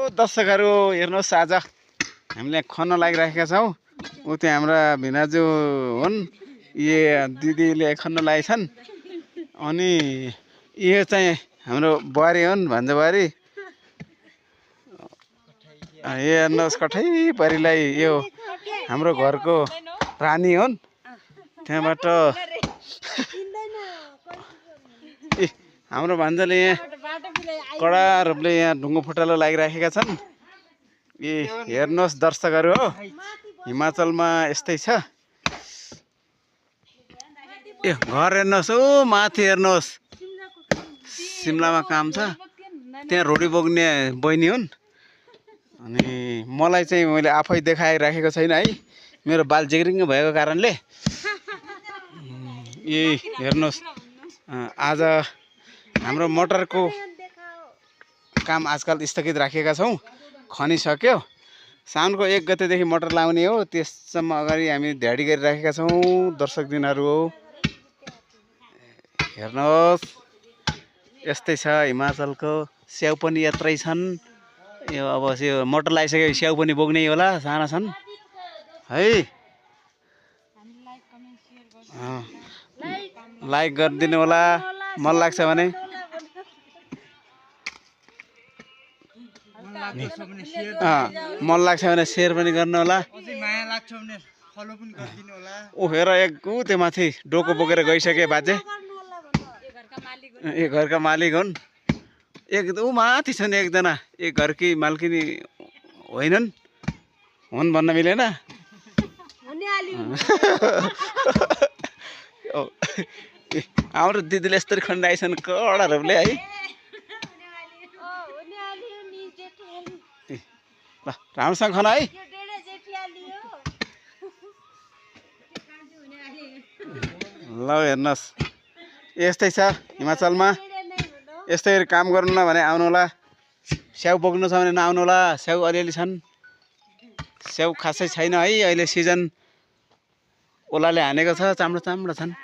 दर्शकहरू हेर्नुहोस् आज हामीले खन्न लागिराखेका छौँ। ऊ त्यो हाम्रा भिनाजु हुन्, ये दिदीले खन्न लागेछन्। अनि यो चाहिँ हाम्रो बुहारी हुन्, भन्जा बुहारी। हेर्नुहोस् कठै परिलाई यो हाम्रो घरको रानी हुन्। त्यहाँबाट हाम्रो भान्जाले यहाँ कडा रूपले यहाँ ढुङ्गो फुटालो लागिराखेका छन्। हेर्नुहोस् दर्शकहरू हो, हिमाचलमा यस्तै छ। ए घर हेर्नुहोस्, ओ माथि हेर्नुहोस्, सिमलामा काम छ। त्यहाँ रोटी बोक्ने बहिनी हुन्। अनि मलाई चाहिँ मैले आफै देखाइराखेको छैन है, मेरो बाल जिग्रिङ्ग भएको कारणले। हेर्नुहोस् आज हाम्रो मोटरको काम आजकल स्थगित राखेका छौँ। खनिसक्यो, साउनको 1 गतेदेखि मोटर लाउने हो। त्यससम्म अगाडि हामी ध्याडी गरिराखेका छौँ। दर्शक दिनहरू हो, हेर्नुहोस् यस्तै छ हिमाचलको। स्याउ पनि यत्रै छन्। यो अब यो मोटर लगाइसक्यो, स्याउ पनि बोक्नै होला, साना छन् है। लाइक गरिदिनु होला मन लाग्छ भने। मन लाग्छ भने सेयर पनि गर्नु होला। ओ हेर एक त्यो माथि डोको बोकेर गइसके बाजे। ए घरका मालिक हुन्। ऊ माथि छन् एकजना। एक घरकी मालकिनी होइनन्, हुन् भन्न मिलेन। हाम्रो दिदीले यस्तरी खन्डाइछन् कडा रूपले है। ल राम्रोसँग खन है। ल हेर्नुहोस् यस्तै छ हिमाचलमा। यस्तै काम गर्नु न भने आउनु होला। स्याउ बोक्नु छ भने नआउनु होला। स्याउ अलिअलि छन्, स्याउ खासै छैन है। अहिले सिजन ओलाले हानेको छ, चाम्रो चाम्रो छन्।